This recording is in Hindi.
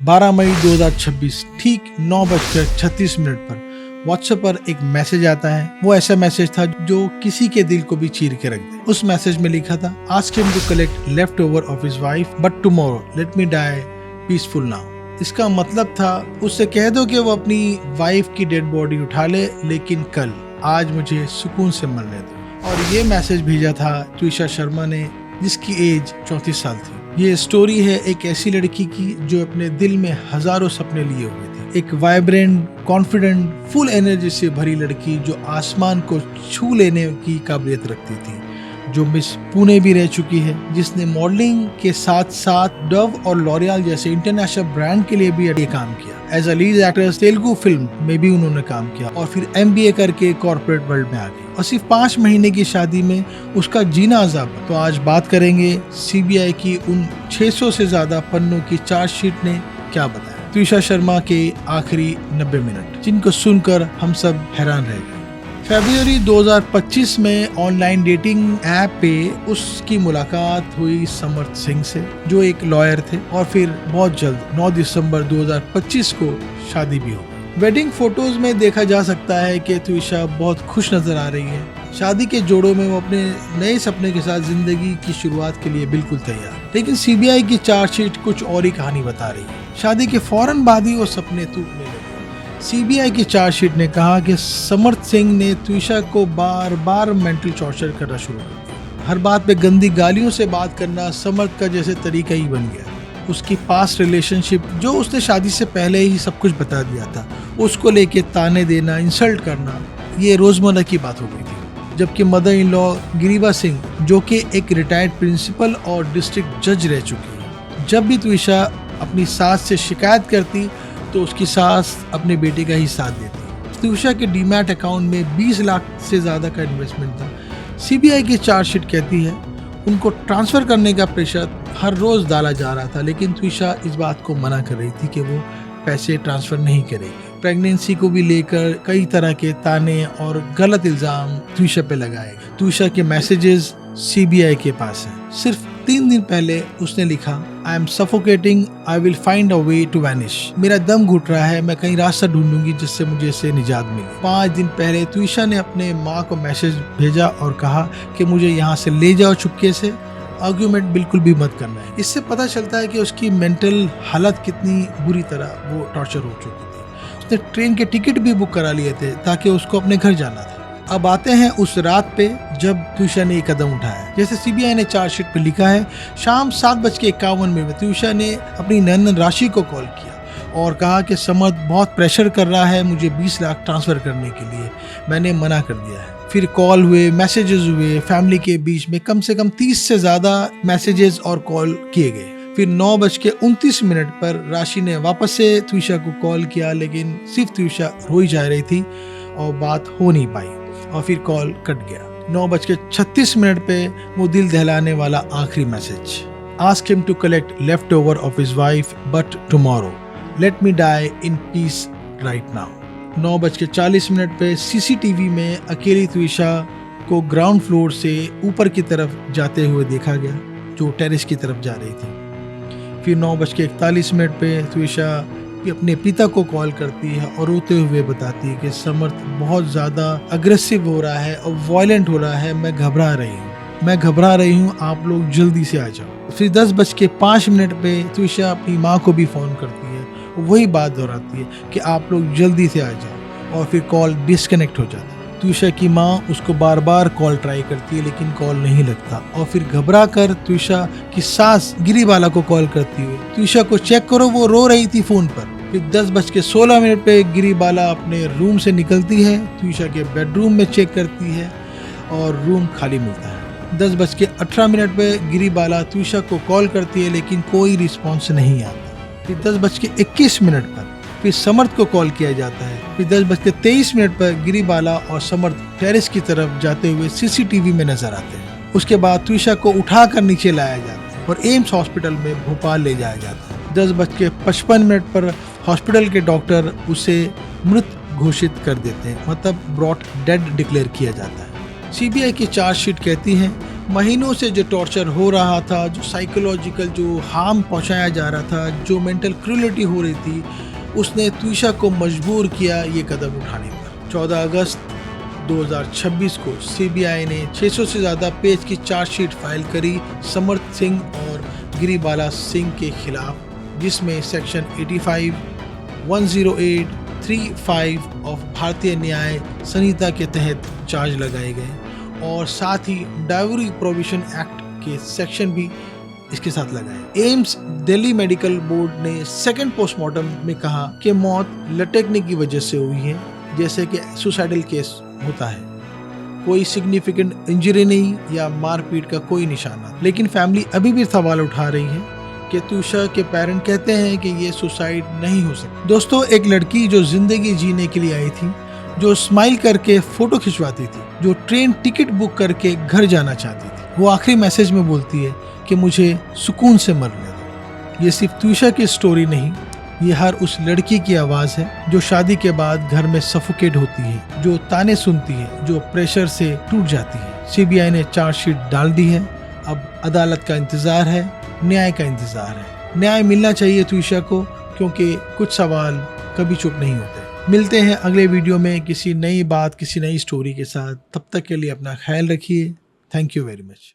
12 मई 2026 ठीक 9:36 पर व्हाट्सएप पर एक मैसेज आता है। वो ऐसा मैसेज था जो किसी के दिल को भी चीर के रख दे। उस मैसेज में लिखा था, ask him to collect left over of his wife but tomorrow let me die peaceful now. इसका मतलब था उससे कह दो कि वो अपनी वाइफ की डेड बॉडी उठा ले, लेकिन कल, आज मुझे सुकून से मरने दो। और ये मैसेज भेजा था ट्विशा शर्मा ने, जिसकी एज 34 साल थी। ये स्टोरी है एक ऐसी लड़की की जो अपने दिल में हजारों सपने लिए हुए थे। एक वाइब्रेंट, कॉन्फिडेंट, फुल एनर्जी से भरी लड़की जो आसमान को छू लेने की काबिलियत रखती थी, जो मिस पुणे भी रह चुकी है, जिसने मॉडलिंग के साथ साथ डव और लॉरियल जैसे इंटरनेशनल ब्रांड के लिए भी ये काम किया। As a lead actress Telugu film में भी उन्होंने काम किया और फिर MBA करके कॉर्पोरेट वर्ल्ड में आ गई और सिर्फ 5 महीने की शादी में उसका जीना अजाब। तो आज बात करेंगे CBI की उन 600 से ज्यादा पन्नों की चार्जशीट ने क्या बताया, ट्विशा शर्मा के आखिरी 90 मिनट, जिनको सुनकर हम सब हैरान रह गए। फरवरी 2025 में ऑनलाइन डेटिंग ऐप पे उसकी मुलाकात हुई समर्थ सिंह से, जो एक लॉयर थे, और फिर बहुत जल्द 9 दिसंबर 2025 को शादी भी हो गई। वेडिंग फोटोज में देखा जा सकता है कि ट्विशा बहुत खुश नजर आ रही है। शादी के जोड़ों में वो अपने नए सपने के साथ जिंदगी की शुरुआत के लिए बिल्कुल तैयार। लेकिन CBI की चार्जशीट कुछ और ही कहानी बता रही है। शादी के फौरन बाद ही वो सपने टूटने लगे। CBI की चार्जशीट ने कहा कि समर्थ सिंह ने ट्विशा को बार बार मेंटल टॉर्चर करना शुरू कर दिया। हर बात पे गंदी गालियों से बात करना समर्थ का जैसे तरीका ही बन गया। उसकी पास्ट रिलेशनशिप, जो उसने शादी से पहले ही सब कुछ बता दिया था, उसको लेके ताने देना, इंसल्ट करना, ये रोजमर्रा की बात हो गई थी। जबकि मदर इन लॉ गिरिबा सिंह, जो कि एक रिटायर्ड प्रिंसिपल और डिस्ट्रिक्ट जज रह चुकी है, जब भी ट्विशा अपनी सास से शिकायत करती तो उसकी सास अपने बेटे का ही साथ देती। ट्विशा के डीमैट अकाउंट में 20 लाख से ज्यादा का इन्वेस्टमेंट था। CBI की चार्जशीट कहती है उनको ट्रांसफर करने का प्रेशर हर रोज डाला जा रहा था, लेकिन ट्विशा इस बात को मना कर रही थी कि वो पैसे ट्रांसफर नहीं करेगी। प्रेगनेंसी को भी लेकर कई तरह के ताने और गलत इल्जाम ट्विशा पे लगाए गए। ट्विशा के मैसेजेस CBI के पास है। सिर्फ 3 दिन पहले उसने लिखा, I am suffocating, I will find a way to vanish. मेरा दम घुट रहा है, मैं कहीं रास्ता ढूंढूंगी जिससे मुझे इससे निजात मिले। 5 दिन पहले ट्विशा ने अपने माँ को मैसेज भेजा और कहा कि मुझे यहाँ से ले जाओ चुपके से, आर्ग्यूमेंट बिल्कुल भी मत करना है। इससे पता चलता है कि उसकी मेंटल हालत कितनी बुरी तरह वो टॉर्चर हो चुकी थी। उसने ट्रेन के टिकट भी बुक करा लिए थे ताकि उसको अपने घर जाना था। अब आते हैं उस रात पे जब ट्विशा ने एक कदम उठाया। जैसे CBI ने चार्जशीट पे लिखा है, शाम 7:51 ट्विशा ने अपनी ननद राशि को कॉल किया और कहा कि समर्थ बहुत प्रेशर कर रहा है मुझे 20 लाख ट्रांसफर करने के लिए, मैंने मना कर दिया है। फिर कॉल हुए, मैसेजेस हुए, फैमिली के बीच में कम से कम 30 से ज्यादा मैसेजेस और कॉल किए गए। फिर 9:29 पर राशि ने वापस से ट्विशा को कॉल किया, लेकिन सिर्फ ट्विशा रोई जा रही थी और बात हो नहीं पाई और फिर कॉल कट गया। 9:36 पे वो दिल दहलाने वाला आखिरी message, ask him to collect left over of his wife but tomorrow let me die in peace right now. 9:40 पे CCTV में अकेली ट्विशा को ग्राउंड फ्लोर से ऊपर की तरफ जाते हुए देखा गया, जो टेरेस की तरफ जा रही थी। फिर 9:41 पे ट्विशा अपने पिता को कॉल करती है और रोते हुए बताती है कि समर्थ बहुत ज्यादा अग्रेसिव हो रहा है और वायलेंट हो रहा है, मैं घबरा रही हूँ, आप लोग जल्दी से आ जाओ। फिर 10:05 पे ट्विशा अपनी माँ को भी फोन करती है, वही बात दोहराती है कि आप लोग जल्दी से आ जाओ, और फिर कॉल डिस्कनेक्ट हो जाता है। ट्विशा की माँ उसको बार बार कॉल ट्राई करती है लेकिन कॉल नहीं लगता, और फिर घबरा कर ट्विशा की सास गिरीबाला को कॉल करती है, ट्विशा को चेक करो, वो रो रही थी फोन पर। फिर 10:16 पे गिरीबाला अपने रूम से निकलती है, ट्विशा के बेडरूम में चेक करती है और रूम खाली मिलता है। 10:18 पे गिरीबाला ट्विशा को कॉल करती है लेकिन कोई रिस्पॉन्स नहीं आता। फिर 10:21 पर फिर समर्थ को कॉल किया जाता है। फिर 10:23 पर गिरीबाला और समर्थ टेरेस की तरफ जाते हुए CCTV में नजर आते हैं। उसके बाद ट्विशा को उठाकर नीचे लाया जाता है और एम्स हॉस्पिटल में भोपाल ले जाया जाता है। 10:55 पर हॉस्पिटल के डॉक्टर उसे मृत घोषित कर देते हैं, मतलब ब्रॉट डेड डिक्लेयर किया जाता है। CBI की चार्जशीट कहती है महीनों से जो टॉर्चर हो रहा था, जो साइकोलॉजिकल जो हार्म पहुंचाया जा रहा था, जो मेंटल क्रूलिटी हो रही थी, उसने त्विशा को मजबूर किया ये कदम उठाने पर। 14 अगस्त 2026 को सीबीआई ने 600 से ज़्यादा पेज की चार्जशीट फाइल करी समर्थ सिंह और गिरिबाला सिंह के खिलाफ, जिसमें सेक्शन 85, 108, 35 ऑफ भारतीय न्याय संहिता के तहत चार्ज लगाए गए और साथ ही डायवरी प्रोविजन एक्ट के सेक्शन भी इसके साथ लगाए। एम्स दिल्ली मेडिकल बोर्ड ने सेकंड पोस्टमार्टम में कहा कि मौत लटकने की वजह से हुई है, जैसे कि सुसाइडल केस होता है। कोई सिग्निफिकेंट इंजरी नहीं या मारपीट का कोई निशाना। लेकिन फैमिली अभी भी सवाल उठा रही है कि त्विशा के पेरेंट कहते हैं कि ये सुसाइड नहीं हो सकती। दोस्तों, एक लड़की जो जिंदगी जीने के लिए आई थी, जो स्माइल करके फोटो खिंचवाती थी, जो ट्रेन टिकट बुक करके घर जाना चाहती थी, वो आखिरी मैसेज में बोलती है कि मुझे सुकून से मरने दो। ये सिर्फ त्विशा की स्टोरी नहीं, ये हर उस लड़की की आवाज है जो शादी के बाद घर में सफोकेट होती है, जो ताने सुनती है, जो प्रेशर से टूट जाती है। सीबीआई ने चार्जशीट डाल दी है, अब अदालत का इंतजार है, न्याय का इंतजार है। न्याय मिलना चाहिए त्विशा को, क्योंकि कुछ सवाल कभी चुप नहीं होते। मिलते हैं अगले वीडियो में किसी नई बात, किसी नई स्टोरी के साथ। तब तक के लिए अपना ख्याल रखिए। Thank you very much.